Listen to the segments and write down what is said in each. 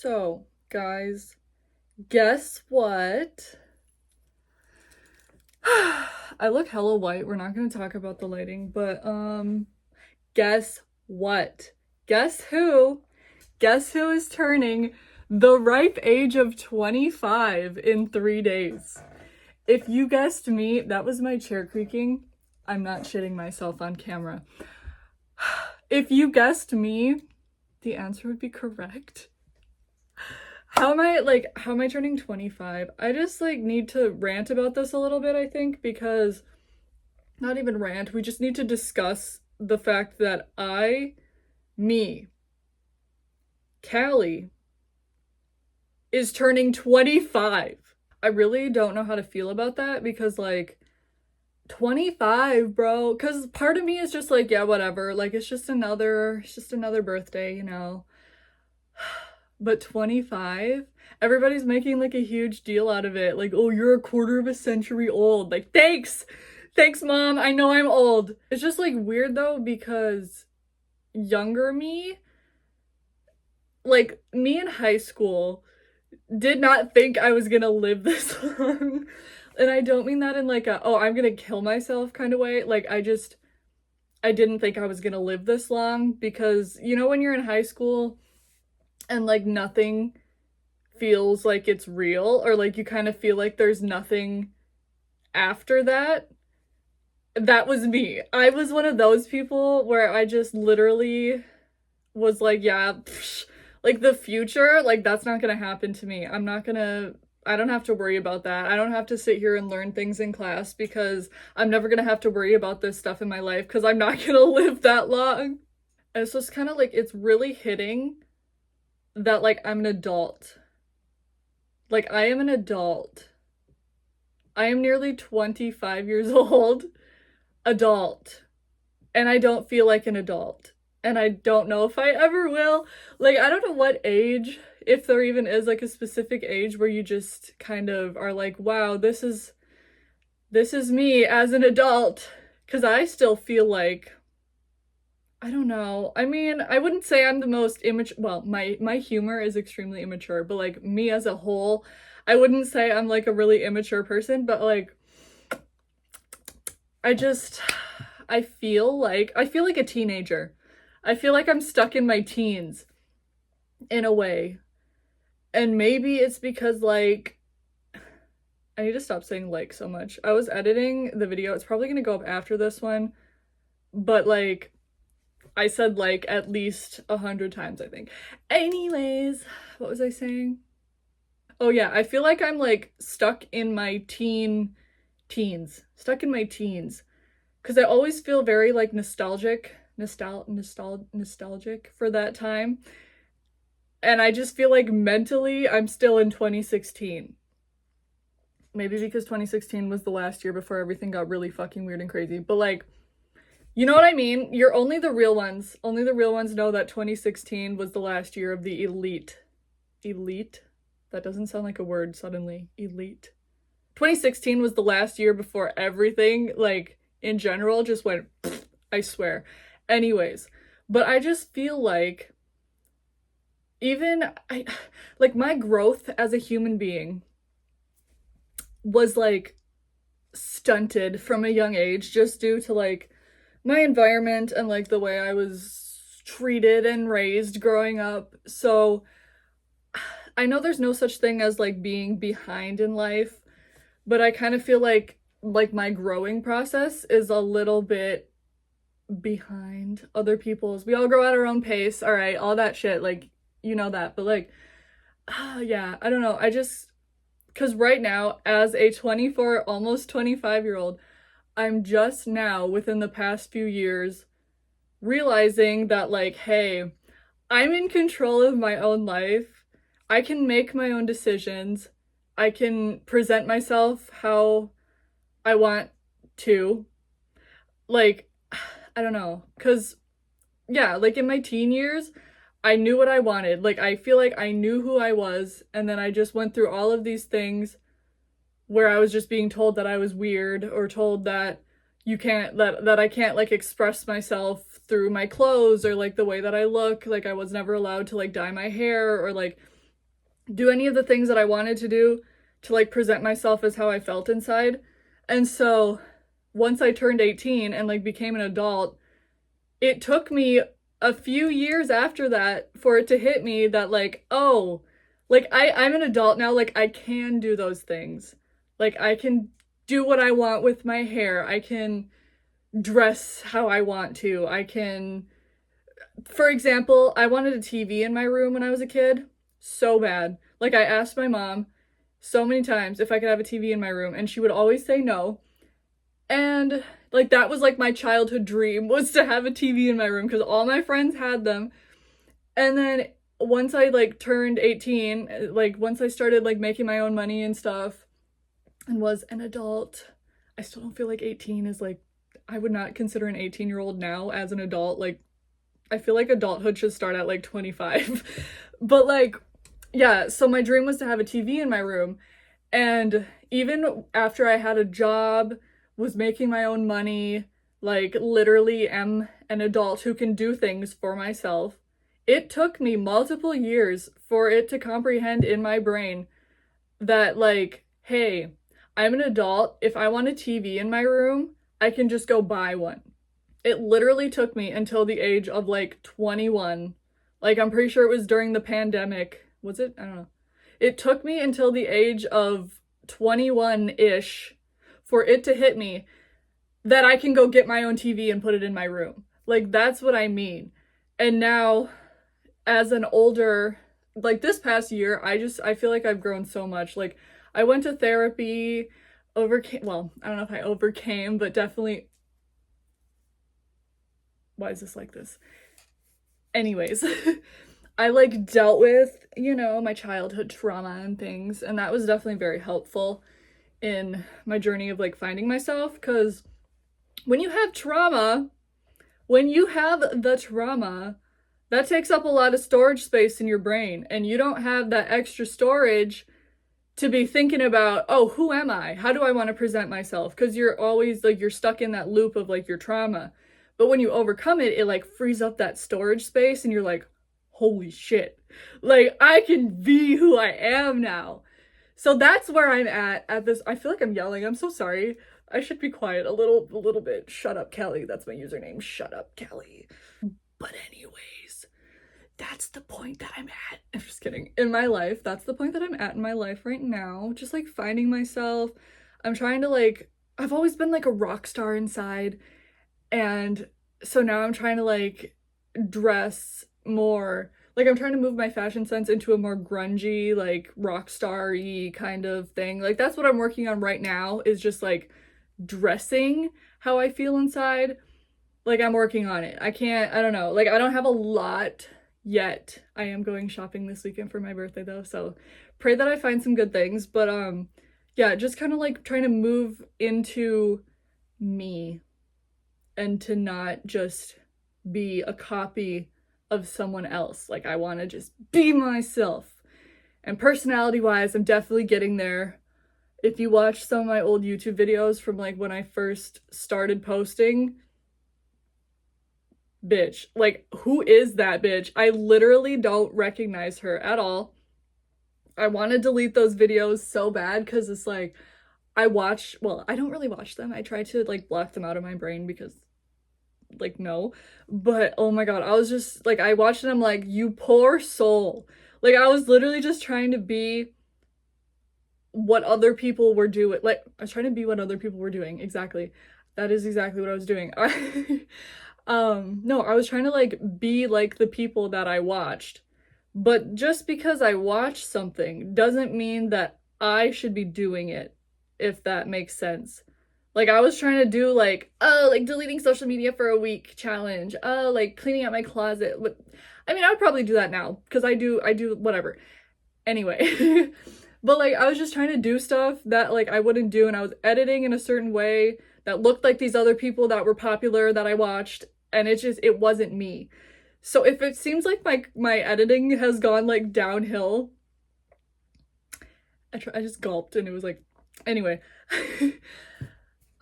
So, guys, guess what? I look hella white. We're not going to talk about the lighting, but guess what? Guess who? Guess who is turning the ripe age of 25 in 3 days? If you guessed me, that was my chair creaking. I'm not shitting myself on camera. If you guessed me, the answer would be correct. How am I turning 25? I just need to rant about this a little bit, I think, because not even rant, we just need to discuss the fact that Kalley, is turning 25. I really don't know how to feel about that because 25, bro, cuz part of me is just yeah, whatever. It's just another birthday, you know. But 25, everybody's making a huge deal out of it. Oh, you're a quarter of a century old. Thanks mom, I know I'm old. It's just weird though, because younger me, me in high school, did not think I was gonna live this long. And I don't mean that in oh, I'm gonna kill myself kind of way. I didn't think I was gonna live this long, because you know when you're in high school and nothing feels like it's real, or you kind of feel like there's nothing after that. That was me. I was one of those people where I just literally was yeah, psh, the future, that's not gonna happen to me. I don't have to worry about that. I don't have to sit here and learn things in class because I'm never gonna have to worry about this stuff in my life because I'm not gonna live that long. And it's just kind of it's really hitting that I'm an adult. I am an adult. I am nearly 25 years old. Adult. And I don't feel like an adult. And I don't know if I ever will. I don't know what age, if there even is a specific age where you just kind of are wow, this is me as an adult. Because I still feel I don't know. I mean, I wouldn't say I'm the most immature. Well, my humor is extremely immature, but me as a whole, I wouldn't say I'm a really immature person, but I feel like a teenager. I feel like I'm stuck in my teens in a way. And maybe it's because I need to stop saying so much. I was editing the video. It's probably going to go up after this one, but I said at least 100 times, I think. Anyways, what was I saying? Oh yeah, I feel like I'm stuck in my teens. Stuck in my teens. Because I always feel very nostalgic for that time. And I just feel mentally I'm still in 2016. Maybe because 2016 was the last year before everything got really fucking weird and crazy. But you know what I mean? You're only the real ones. Only the real ones know that 2016 was the last year of the elite. Elite? That doesn't sound like a word suddenly. Elite. 2016 was the last year before everything, in general, just went, I swear. Anyways, but I just feel even, my growth as a human being was, stunted from a young age just due to, my environment and, the way I was treated and raised growing up. So, I know there's no such thing as, being behind in life, but I kind of feel like my growing process is a little bit behind other people's. We all grow at our own pace, all right, all that shit, you know that, but yeah, I don't know. Because right now, as a 24, almost 25-year-old, I'm just now, within the past few years, realizing that hey, I'm in control of my own life. I can make my own decisions. I can present myself how I want to. I don't know. Because, yeah, in my teen years, I knew what I wanted. I feel like I knew who I was, and then I just went through all of these things where I was just being told that I was weird, or told that that I can't express myself through my clothes or the way that I look. I was never allowed to dye my hair, or do any of the things that I wanted to do to like present myself as how I felt inside. And so once I turned 18 and like became an adult, it took me a few years after that for it to hit me that like, oh, like I'm an adult now, like I can do those things. Like I can do what I want with my hair. I can dress how I want to. I can, for example, I wanted a TV in my room when I was a kid so bad. Like I asked my mom so many times if I could have a TV in my room and she would always say no. And like that was like my childhood dream was to have a TV in my room because all my friends had them. And then once I like turned 18, like once I started like making my own money and stuff and was an adult, I still don't feel like 18 is like, I would not consider an 18-year-old now as an adult. Like I feel like adulthood should start at like 25. But like, yeah, so my dream was to have a TV in my room. And even after I had a job, was making my own money, like literally am an adult who can do things for myself, it took me multiple years for it to comprehend in my brain that like, hey, I'm an adult. If I want a TV in my room, I can just go buy one. It literally took me until the age of like 21. Like I'm pretty sure it was during the pandemic. Was it? I don't know. It took me until the age of 21-ish for it to hit me that I can go get my own TV and put it in my room. Like that's what I mean. And now as an older, like this past year, I feel like I've grown so much. Like I went to therapy, overcame, well, I don't know if I overcame, but definitely, why is this like this? Anyways, I like dealt with, you know, my childhood trauma and things, and that was definitely very helpful in my journey of like finding myself, because when you have trauma, when you have the trauma, that takes up a lot of storage space in your brain, and you don't have that extra storage to be thinking about, oh, who am I? How do I want to present myself? Because you're always like, you're stuck in that loop of like your trauma. But when you overcome it, it like frees up that storage space and you're like, holy shit, like I can be who I am now. So that's where I'm at this. I feel like I'm yelling. I'm so sorry. I should be quiet a little bit. Shut up, Kalley. That's my username. Shut up, Kalley. But anyways, that's the point that I'm at. I'm just kidding. In my life, that's the point that I'm at in my life right now. Just like finding myself. I'm trying to like, I've always been like a rock star inside. And so now I'm trying to like dress more. Like I'm trying to move my fashion sense into a more grungy, like rock star-y kind of thing. Like that's what I'm working on right now, is just like dressing how I feel inside. Like I'm working on it. I don't know. Like I don't have a lot yet. I am going shopping this weekend for my birthday though, so pray that I find some good things. But yeah, just kind of like trying to move into me and to not just be a copy of someone else. Like I want to just be myself. And personality wise, I'm definitely getting there. If you watch some of my old YouTube videos from like when I first started posting, bitch, like who is that bitch? I literally don't recognize her at all. I want to delete those videos so bad because it's like I don't really watch them. I try to like block them out of my brain because like no, but oh my god, I was just like, I watched it, I'm like, you poor soul. Like I was literally just trying to be what other people were doing. Like I was trying to be what other people were doing. Exactly, that is exactly what I was doing. No, I was trying to like be like the people that I watched, but just because I watched something doesn't mean that I should be doing it, if that makes sense. Like I was trying to do like, oh, like deleting social media for a week challenge. Oh, like cleaning out my closet. I mean, I would probably do that now because I do whatever. Anyway, but like I was just trying to do stuff that like I wouldn't do, and I was editing in a certain way that looked like these other people that were popular that I watched, and it wasn't me. So if it seems like my editing has gone like downhill, I just gulped and it was like, anyway.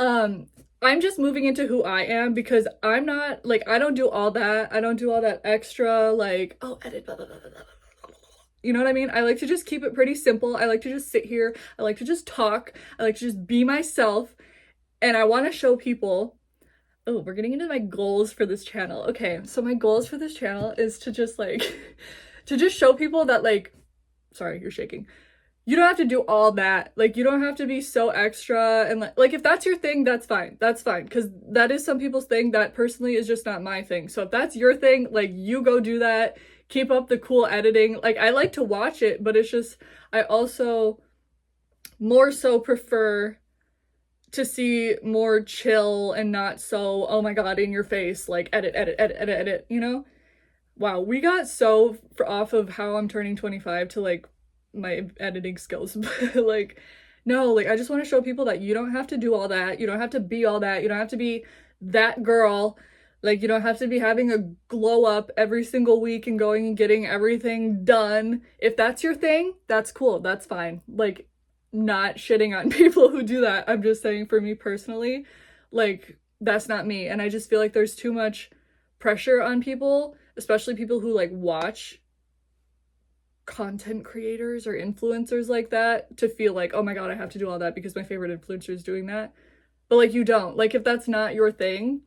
I'm just moving into who I am because I'm not, like, I don't do all that. I don't do all that extra, like, oh, edit, blah, blah, blah, blah, blah, blah. You know what I mean? I like to just keep it pretty simple. I like to just sit here. I like to just talk. I like to just be myself. And I want to show people. Oh, we're getting into my goals for this channel. Okay, so my goals for this channel is to just like, to just show people that like, sorry, you're shaking. You don't have to do all that. Like, you don't have to be so extra. And like if that's your thing, that's fine. That's fine. Because that is some people's thing. That personally is just not my thing. So if that's your thing, like, you go do that. Keep up the cool editing. Like, I like to watch it, but it's just, I also more so prefer to see more chill and not so, oh my god, in your face, like edit, edit, edit, edit, edit, you know? Wow, we got so off of how I'm turning 25 to like my editing skills. But like, no, like I just want to show people that you don't have to do all that. You don't have to be all that. You don't have to be that girl. Like, you don't have to be having a glow up every single week and going and getting everything done. If that's your thing, that's cool. That's fine. Like, not shitting on people who do that. I'm just saying, for me personally, like, that's not me. And I just feel like there's too much pressure on people, especially people who like watch content creators or influencers like that, to feel like, oh my god, I have to do all that because my favorite influencer is doing that. But like, you don't. Like, if that's not your thing,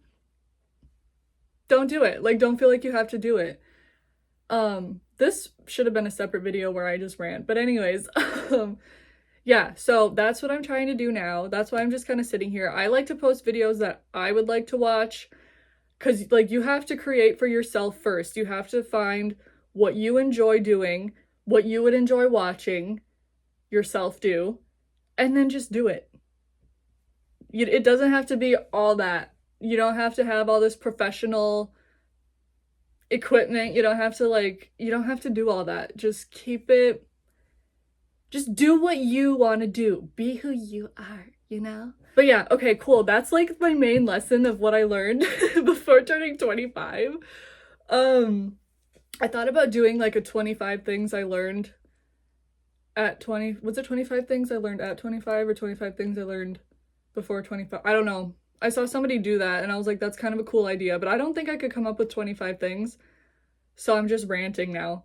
don't do it. Like, don't feel like you have to do it. This should have been a separate video where I just rant. But anyways, yeah, so that's what I'm trying to do now. That's why I'm just kind of sitting here. I like to post videos that I would like to watch, because like, you have to create for yourself first. You have to find what you enjoy doing, what you would enjoy watching yourself do, and then just do it. It doesn't have to be all that. You don't have to have all this professional equipment. You don't have to do all that. Just keep it, just do what you want to do. Be who you are, you know? But yeah, okay, cool. That's like my main lesson of what I learned before turning 25. I thought about doing like a 25 things I learned at 20. Was it 25 things I learned at 25 or 25 things I learned before 25? I don't know. I saw somebody do that and I was like, that's kind of a cool idea, but I don't think I could come up with 25 things. So I'm just ranting now.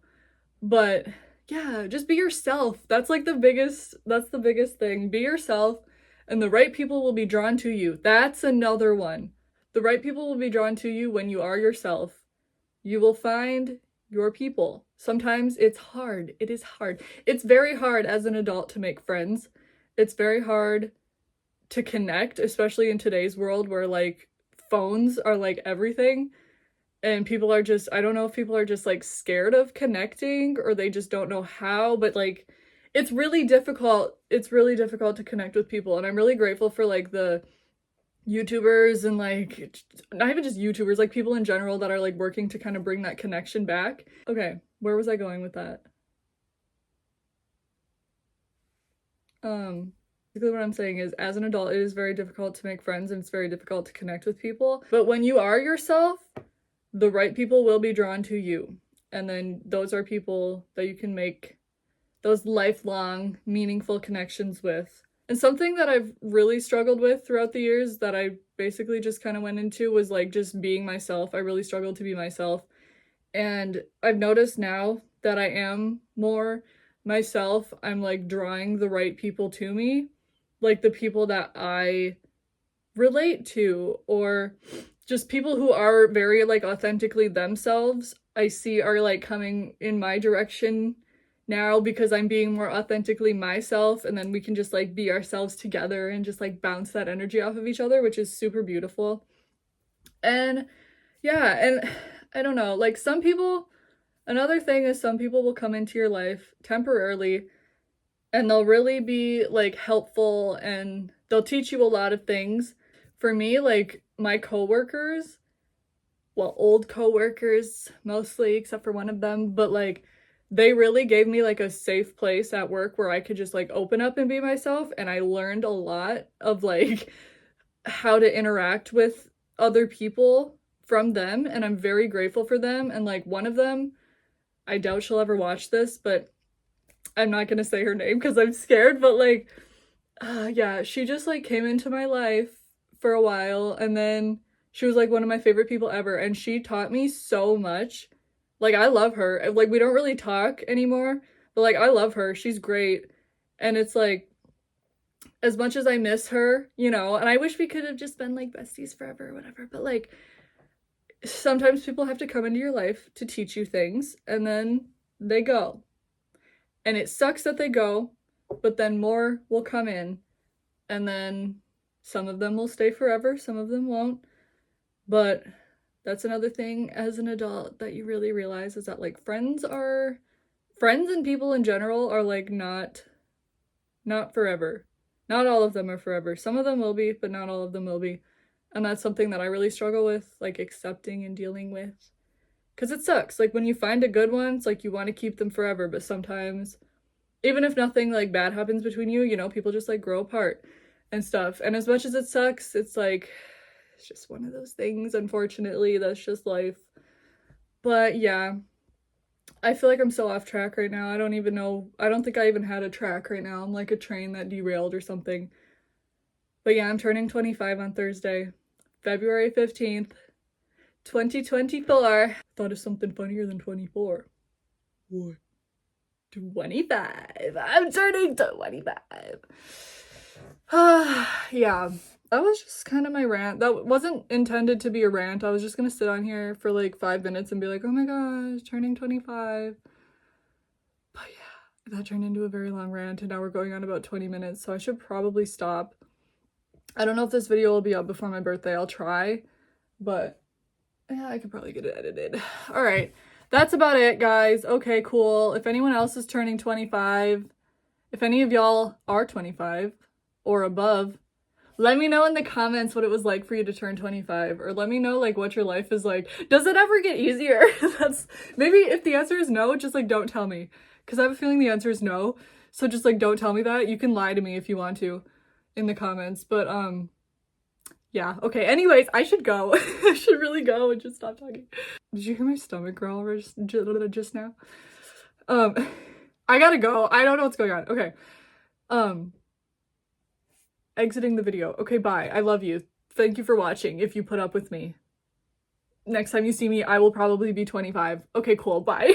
But yeah, just be yourself. That's like the biggest thing. Be yourself, and the right people will be drawn to you. That's another one. The right people will be drawn to you when you are yourself. You will find your people. Sometimes it's hard. It is hard. It's very hard as an adult to make friends. It's very hard to connect, especially in today's world where like phones are like everything. And people are just, I don't know if people are just like scared of connecting or they just don't know how, but like, it's really difficult. It's really difficult to connect with people. And I'm really grateful for like the YouTubers and like, not even just YouTubers, like people in general that are like working to kind of bring that connection back. Okay, where was I going with that? Basically what I'm saying is, as an adult, it is very difficult to make friends and it's very difficult to connect with people. But when you are yourself, the right people will be drawn to you. And then those are people that you can make those lifelong, meaningful connections with. And something that I've really struggled with throughout the years that I basically just kind of went into was like just being myself. I really struggled to be myself. And I've noticed now that I am more myself, I'm like drawing the right people to me. Like the people that I relate to, or just people who are very like authentically themselves, I see are like coming in my direction now because I'm being more authentically myself, and then we can just like be ourselves together and just like bounce that energy off of each other, which is super beautiful. And yeah, and I don't know, like some people, another thing is some people will come into your life temporarily and they'll really be like helpful and they'll teach you a lot of things. For me, like my coworkers, well, old coworkers mostly, except for one of them, but like they really gave me like a safe place at work where I could just like open up and be myself. And I learned a lot of like how to interact with other people from them. And I'm very grateful for them. And like one of them, I doubt she'll ever watch this, but I'm not gonna say her name because I'm scared, but like, yeah, she just like came into my life for a while and then she was like one of my favorite people ever and she taught me so much. Like I love her. Like we don't really talk anymore, But like, I love her. She's great. And it's like, as much as I miss her, you know, and I wish we could have just been like besties forever or whatever, but like, sometimes people have to come into your life to teach you things and then they go. And it sucks that they go, but then more will come in, and then some of them will stay forever, some of them won't. But that's another thing as an adult that you really realize, is that like friends and people in general are like not forever. Not all of them are forever. Some of them will be, but not all of them will be. And that's something that I really struggle with, like accepting and dealing with. Because it sucks. Like when you find a good one, it's like you want to keep them forever, but sometimes, even if nothing like bad happens between you, you know, people just like grow apart and stuff. And as much as it sucks, it's like, it's just one of those things, unfortunately. That's just life. But yeah, I feel like I'm so off track right now. I don't even know. I don't think I even had a track right now. I'm like a train that derailed or something. But yeah, I'm turning 25 on Thursday, February 15th, 2024. Thought of something funnier than 24. What? 25. I'm turning 25. Yeah, that was just kind of my rant. That wasn't intended to be a rant. I was just gonna sit on here for like 5 minutes and be like, oh my gosh, turning 25. But yeah, that turned into a very long rant, and now we're going on about 20 minutes, so I should probably stop. I don't know if this video will be up before my birthday. I'll try, but yeah, I could probably get it edited. All right, that's about it, guys. Okay, cool. If anyone else is turning 25, if any of y'all are 25 or above, let me know in the comments what it was like for you to turn 25, or let me know like what your life is like. Does it ever get easier? That's maybe, if the answer is no, just like don't tell me, because I have a feeling the answer is no. So just like don't tell me that. You can lie to me if you want to in the comments, but yeah, okay, anyways, I should go. I should really go and just stop talking. Did you hear my stomach growl just now? I gotta go. I don't know what's going on. Okay, exiting the video. Okay, bye. I love you. Thank you for watching. If you put up with me, next time you see me, I will probably be 25. Okay, cool. Bye.